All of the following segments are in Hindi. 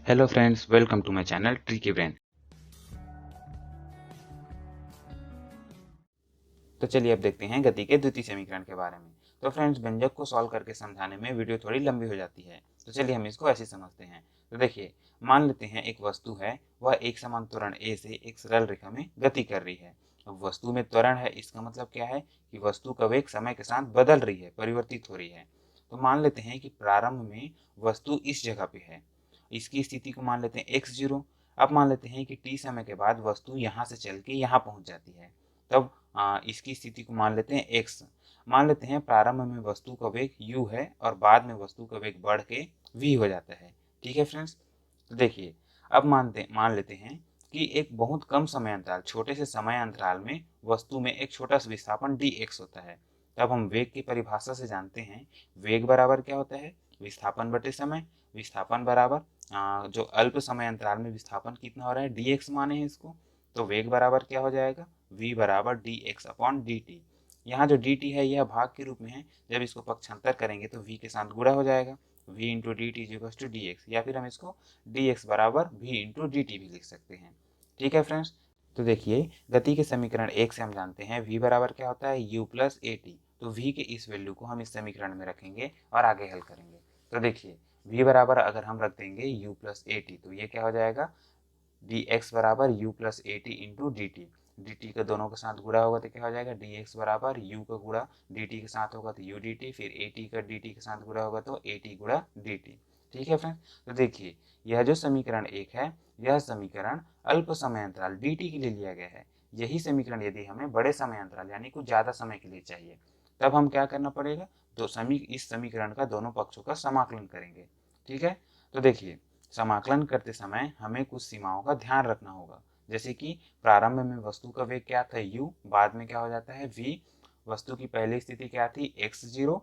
Hello friends, welcome to my channel tricky brain. तो चलिए अब देखते हैं गति के द्वितीय समीकरण के बारे में। तो फ्रेंड्स, व्यंजक को सॉल्व करके समझाने में वीडियो थोड़ी लंबी हो जाती है, तो चलिए हम इसको ऐसे समझते हैं। तो देखिए, मान लेते हैं एक वस्तु है, वह एक समान त्वरण ए से एक सरल रेखा में गति कर रही है। अब वस्तु में त्वरण है, इसका मतलब क्या है कि वस्तु का वेग समय के साथ बदल रही है, परिवर्तित हो रही है। तो मान लेते हैं कि प्रारंभ में वस्तु इस जगह पे है, इसकी स्थिति को मान लेते हैं x0। अब मान लेते हैं कि t समय के बाद वस्तु यहाँ से चल के यहाँ पहुँच जाती है, तब इसकी स्थिति को मान लेते हैं x। मान लेते हैं प्रारंभ में वस्तु का वेग u है और बाद में वस्तु का वेग बढ़ के v हो जाता है। ठीक है फ्रेंड्स, तो देखिए, अब मान लेते हैं कि एक बहुत कम समय अंतराल, छोटे से समय अंतराल में वस्तु में एक छोटा सा विस्थापन dx होता है। तब हम वेग की परिभाषा से जानते हैं, वेग बराबर क्या होता है, विस्थापन बटे समय। विस्थापन बराबर जो अल्प समय अंतराल में विस्थापन कितना हो रहा है, dx माने हैं इसको, तो वेग बराबर क्या हो जाएगा, v बराबर dx अपॉन dt। यहाँ जो dt है यह भाग के रूप में है, जब इसको पक्षांतर करेंगे तो v के साथ गुणा हो जाएगा, v into d t equals to d x, या फिर हम इसको dx बराबर v इंटू डी टी भी लिख सकते हैं। ठीक है फ्रेंड्स, तो देखिए गति के समीकरण एक से हम जानते हैं v बराबर क्या होता है, u प्लस ए टी। तो v के इस वैल्यू को हम इस समीकरण में रखेंगे और आगे हल करेंगे। तो देखिए, v बराबर अगर हम रख देंगे u प्लस ए टी, तो ये क्या हो जाएगा, dx बराबर u plus A T into d T. D T का दोनों के साथ गुणा होगा तो क्या हो जाएगा, dx बराबर u का गुणा dt के साथ होगा तो u dt, फिर ए टी का dt के साथ गुणा होगा तो ए टी गुणा dt। ठीक है फ्रेंड्स, तो देखिए यह जो समीकरण एक है, यह समीकरण अल्प समय अंतराल dt के लिए लिया गया है। यही समीकरण यदि हमें बड़े समय अंतराल यानी कुछ ज़्यादा समय के लिए चाहिए, तब हम क्या करना पड़ेगा, तो इस समीकरण का दोनों पक्षों का समाकलन करेंगे। ठीक है, तो देखिए समाकलन करते समय हमें कुछ सीमाओं का ध्यान रखना होगा, जैसे कि प्रारंभ में वस्तु का वेग क्या था u, बाद में क्या हो जाता है v। वस्तु की पहली स्थिति क्या थी x0,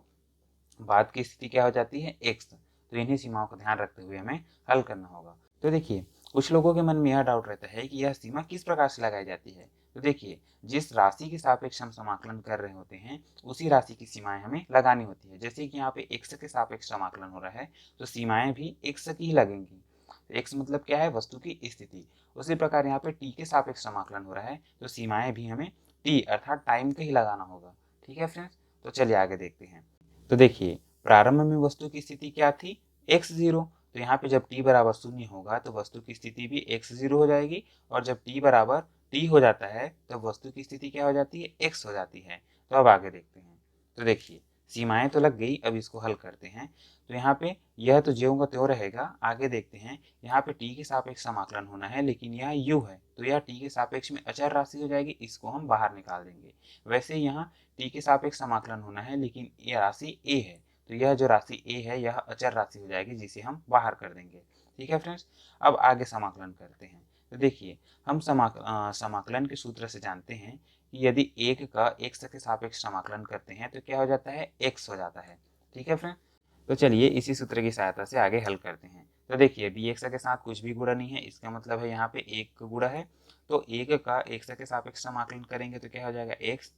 बाद की स्थिति क्या हो जाती है x। तो इन्हीं सीमाओं का ध्यान रखते हुए हमें हल करना होगा। तो देखिए, कुछ लोगों के मन में यह डाउट रहता है कि यह सीमा किस प्रकार से लगाई जाती है। तो देखिए, जिस राशि के सापेक्ष हम समाकलन कर रहे होते हैं, उसी राशि की सीमाएं हमें लगानी होती है। जैसे कि यहाँ पे x के सापेक्ष समाकलन हो रहा है, तो सीमाएं भी x की ही लगेंगी। x मतलब क्या है, वस्तु की स्थिति। उसी प्रकार यहाँ पे t के सापेक्ष समाकलन हो रहा है, तो सीमाएं भी हमें t अर्थात टाइम का ही लगाना होगा। ठीक है फ्रेंड्स, तो चलिए आगे देखते हैं। तो देखिए, प्रारंभ में वस्तु की स्थिति क्या थी, x0। तो यहाँ पे जब t बराबर 0 होगा तो वस्तु की स्थिति भी x0 हो जाएगी, और जब t बराबर t हो जाता है तब वस्तु की स्थिति क्या हो जाती है, x हो जाती है। तो अब आगे देखते हैं। तो देखिए, सीमाएं तो लग गई, अब इसको हल करते हैं। तो यहाँ पे यह तो ज्यों का त्यों रहेगा। आगे देखते हैं, यहाँ पे t के सापेक्ष समाकलन होना है, लेकिन यह u है तो यह t के सापेक्ष में अचर राशि हो जाएगी, इसको हम बाहर निकाल देंगे। वैसे यहाँ t के सापेक्ष समाकलन होना है, लेकिन यह राशि a है, तो यह जो राशि a है यह अचर राशि हो जाएगी, जिसे हम बाहर कर देंगे। ठीक है फ्रेंड्स, अब आगे समाकलन करते हैं। तो देखिए, हम समाकलन के सूत्र से जानते हैं कि यदि एक का x के सापेक्ष समाकलन करते हैं तो क्या हो जाता है, x हो जाता है। ठीक है फ्रेंड, तो चलिए इसी सूत्र की सहायता से आगे हल करते हैं। तो देखिए, bx के साथ कुछ भी गुणा नहीं है, इसका मतलब है यहाँ पे एक का गुणा है। तो एक का x के सापेक्ष समाकलन करेंगे तो क्या हो जाएगा, x।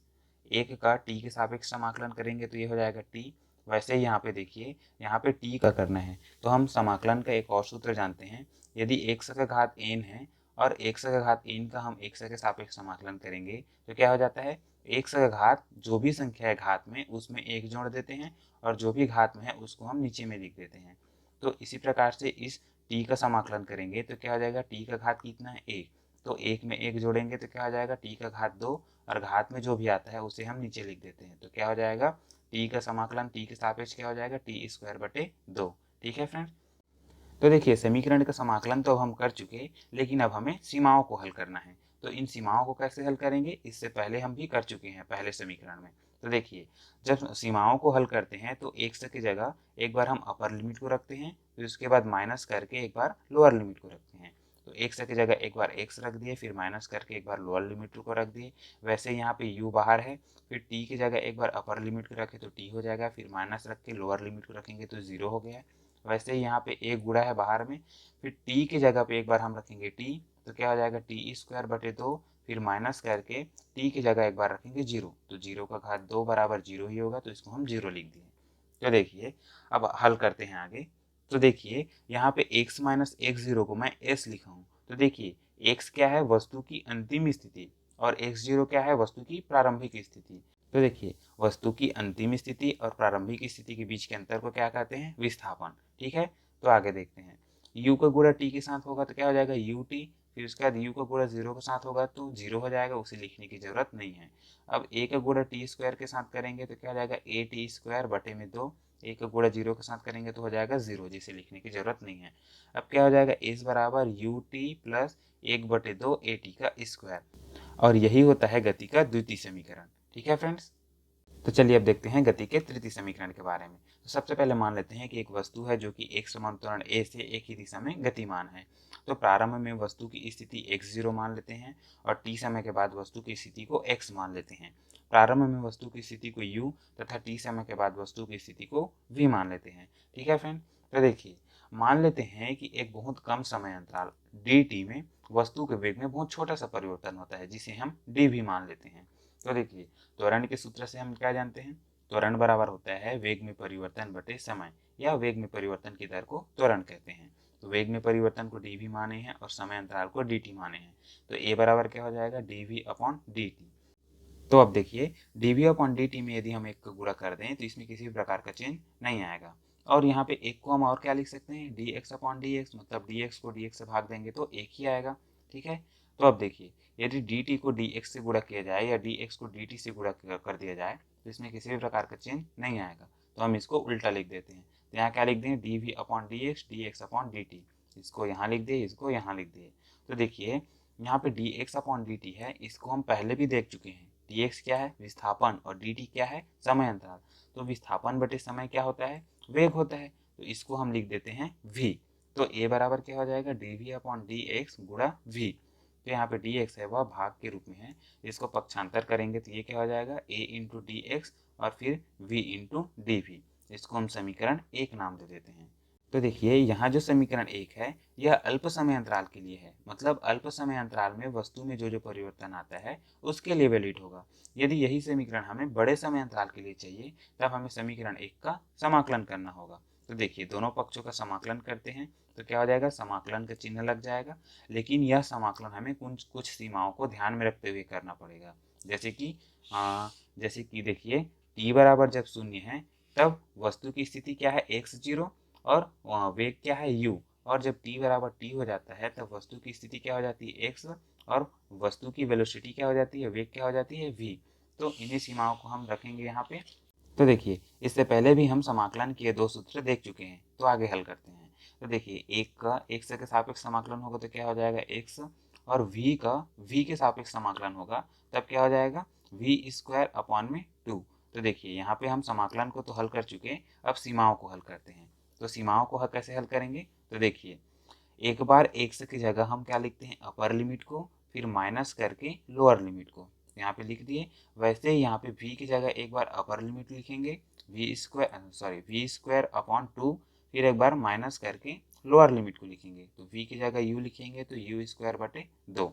एक का t के सापेक्ष समाकलन करेंगे तो ये हो जाएगा t। वैसे ही यहाँ पे देखिए, यहाँ पे t का करना है तो हम समाकलन का एक और सूत्र जानते हैं। यदि x का घात n है और x का घात n का हम x के सापेक्ष समाकलन करेंगे तो क्या हो जाता है, x का घात जो भी संख्या है घात में, उसमें एक जोड़ देते हैं, और जो भी घात में है उसको हम नीचे में लिख देते हैं। तो इसी प्रकार से इस t का समाकलन करेंगे तो क्या हो जाएगा, t का घात कितना है, एक। तो एक में एक जोड़ेंगे तो क्या हो जाएगा, t का घात दो, और घात में जो भी आता है उसे हम नीचे लिख देते हैं। तो क्या हो जाएगा, t का समाकलन t के सापेक्ष क्या हो जाएगा, टी स्क्वायर बटे दो। ठीक है फ्रेंड्स, तो देखिए समीकरण का समाकलन तो अब हम कर चुके, लेकिन अब हमें सीमाओं को हल करना है। तो इन सीमाओं को कैसे हल करेंगे, इससे पहले हम भी कर चुके हैं पहले समीकरण में। तो देखिए, जब सीमाओं को हल करते हैं तो x की जगह एक बार हम अपर लिमिट को रखते हैं, फिर उसके बाद माइनस करके एक बार लोअर लिमिट को रखते हैं। तो x की जगह एक बार x रख दिए, फिर माइनस करके एक बार लोअर लिमिट को रख दिए। वैसे यहाँ पे u बाहर है, फिर t की जगह एक बार अपर लिमिट को रखे तो t हो जाएगा, फिर माइनस रख के लोअर लिमिट को रखेंगे तो 0 हो गया। वैसे ही यहाँ पे एक गुणा है बाहर में, फिर t की जगह पे एक बार हम रखेंगे t, तो क्या हो जाएगा, टी स्क्वायर बटे दो, फिर माइनस करके t की जगह एक बार रखेंगे 0, तो 0 का घात 2 बराबर 0 ही होगा, तो इसको हम 0 लिख दिए। तो देखिए, अब हल करते हैं आगे। तो देखिए यहाँ पे x माइनस x0 को मैं s लिखा हूँ। तो देखिए x क्या है, वस्तु की अंतिम स्थिति, और x0 क्या है, वस्तु की प्रारंभिक स्थिति। तो देखिए वस्तु की अंतिम स्थिति और प्रारंभिक स्थिति के बीच के अंतर को क्या कहते हैं, विस्थापन। ठीक है, तो आगे देखते हैं। u का गुणा t के साथ होगा तो क्या हो जाएगा ut, फिर उसके बाद u का गुणा 0 के साथ होगा तो 0 हो जाएगा, उसे लिखने की जरूरत नहीं है। अब a का गुणा t स्क्वायर के साथ करेंगे तो क्या हो जाएगा at स्क्वायर बटे में 2, a का गुणा 0 के साथ करेंगे तो हो जाएगा 0, जिसे लिखने की जरूरत नहीं है। अब क्या हो जाएगा s बराबर ut प्लस 1/2 at का स्क्वायर, और यही होता है गति का द्वितीय समीकरण। ठीक है फ्रेंड्स, तो चलिए अब देखते हैं गति के तृतीय समीकरण के बारे में। तो सबसे पहले मान लेते हैं कि एक वस्तु है जो कि एक समान त्वरण a से एक ही दिशा में गतिमान है। तो प्रारंभ में वस्तु की स्थिति x0 मान लेते हैं और t समय के बाद वस्तु की स्थिति को x मान लेते हैं। प्रारंभ में वस्तु की स्थिति को u तथा t समय के बाद वस्तु की स्थिति को v मान लेते हैं। ठीक है फ्रेंड, तो देखिए मान लेते हैं कि एक बहुत कम समय अंतराल dt में वस्तु के वेग में बहुत छोटा सा परिवर्तन होता है, जिसे हम dv मान लेते हैं। तो देखिए त्वरण के सूत्र से हम क्या जानते हैं, त्वरण बराबर होता है वेग में परिवर्तन बटे समय, या वेग में परिवर्तन की दर को त्वरण कहते हैं। तो वेग में परिवर्तन को dv माने हैं और समय अंतराल को dt माने हैं, तो a बराबर क्या हो जाएगा dv अपॉन dt। तो अब देखिए dv अपॉन dt में यदि हम एक का गुणा कर दें तो इसमें किसी भी प्रकार का चेंज नहीं आएगा, और यहाँ पे एक को हम और क्या लिख सकते हैं, dx अपॉन dx, मतलब dx को dx से भाग देंगे तो एक ही आएगा। ठीक है, तो अब देखिए यदि dt को dx से गुणा किया जाए या dx को dt से गुणा कर दिया जाए तो इसमें किसी भी प्रकार का चेंज नहीं आएगा, तो हम इसको उल्टा लिख देते हैं। तो यहाँ क्या लिख दें, dv upon dx, dx upon dt, इसको यहाँ लिख दिए, इसको यहाँ लिख दिए। तो देखिए यहाँ पे dx अपॉन dt है, इसको हम पहले भी देख चुके हैं। dx क्या है, विस्थापन, और dt क्या है, समय अंतराल। तो विस्थापन बटे समय क्या होता है, वेग होता है, तो इसको हम लिख देते हैं v। तो a बराबर क्या हो जाएगा dv अपॉन dx गुणा v। तो यहाँ पे dx है वह भाग के रूप में है, इसको पक्षांतर करेंगे तो ये क्या हो जाएगा a इंटू dx और फिर v इंटू dv। इसको हम समीकरण 1 नाम दे देते हैं। तो देखिए यहाँ जो समीकरण 1 है यह अल्प समय अंतराल के लिए है, मतलब अल्प समय अंतराल में वस्तु में जो जो परिवर्तन आता है उसके लिए वैलिड होगा। यदि यही समीकरण हमें बड़े समय अंतराल के लिए चाहिए तब हमें समीकरण 1 का समाकलन करना होगा। तो देखिए दोनों पक्षों का समाकलन करते हैं तो क्या हो जाएगा, समाकलन का चिन्ह लग जाएगा, लेकिन यह समाकलन हमें कुछ सीमाओं को ध्यान में रखते हुए करना पड़ेगा। जैसे कि देखिए t बराबर जब 0 है तब वस्तु की स्थिति क्या है x0 और वेग क्या है u, और जब t बराबर t हो जाता है तब वस्तु की स्थिति क्या हो जाती है x और वस्तु की वेलोसिटी क्या हो जाती है, वेग क्या हो जाती है v। तो इन्हीं सीमाओं को हम रखेंगे यहाँ पे। तो देखिए इससे पहले भी हम समाकलन के 2 सूत्र देख चुके हैं, तो आगे हल करते हैं। तो देखिए एक का x के सापेक्ष समाकलन होगा तो क्या हो जाएगा x, और v का v के सापेक्ष समाकलन होगा तब क्या हो जाएगा v स्क्वायर अपॉन में 2। तो देखिए यहाँ पे हम समाकलन को तो हल कर चुके हैं, अब सीमाओं को हल करते हैं। तो सीमाओं को कैसे हल करेंगे, तो देखिए एक बार x की जगह हम क्या लिखते हैं, अपर लिमिट को, फिर माइनस करके लोअर लिमिट को यहाँ पे लिख दिए। वैसे ही यहाँ पे v की जगह एक बार अपर लिमिट लिखेंगे v स्क्वायर अपॉन 2, फिर एक बार माइनस करके लोअर लिमिट को लिखेंगे, तो v की जगह u लिखेंगे तो u स्क्वायर बटे 2।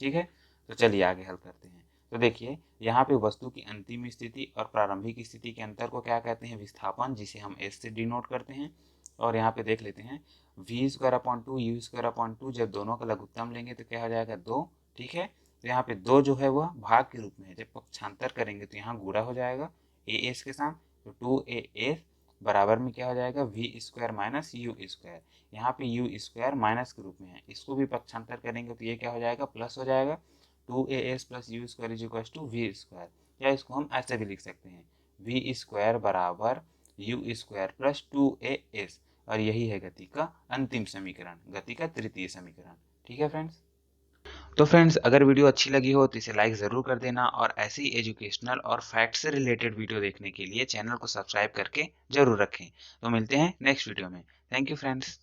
ठीक है, तो चलिए आगे हल करते हैं। तो देखिए यहाँ पे वस्तु की अंतिम स्थिति और प्रारंभिक स्थिति के अंतर को क्या कहते हैं, विस्थापन, जिसे हम s से डिनोट करते हैं। और यहाँ पे देख लेते हैं v square upon 2 u square upon 2, जब दोनों का लघुत्तम लेंगे तो क्या हो जाएगा 2। ठीक है, तो यहाँ पे 2 जो है वह भाग के रूप में है, जब पक्षांतर करेंगे तो यहाँ गुणा हो जाएगा as के साथ, तो 2as बराबर में क्या हो जाएगा v square minus u square. यहाँ पे u स्क्वायर माइनस के रूप में है, इसको भी पक्षांतर करेंगे तो ये क्या हो जाएगा, प्लस हो जाएगा। 2as plus u square is equal to v square, या इसको हम ऐसे भी लिख सकते हैं v स्क्वायर बराबर u स्क्वायर प्लस 2as, और यही है गति का अंतिम समीकरण, गति का तृतीय समीकरण। ठीक है फ्रेंड्स, तो फ्रेंड्स अगर वीडियो अच्छी लगी हो तो इसे लाइक ज़रूर कर देना, और ऐसी एजुकेशनल और फैक्ट से रिलेटेड वीडियो देखने के लिए चैनल को सब्सक्राइब करके जरूर रखें। तो मिलते हैं नेक्स्ट वीडियो में। Thank you friends.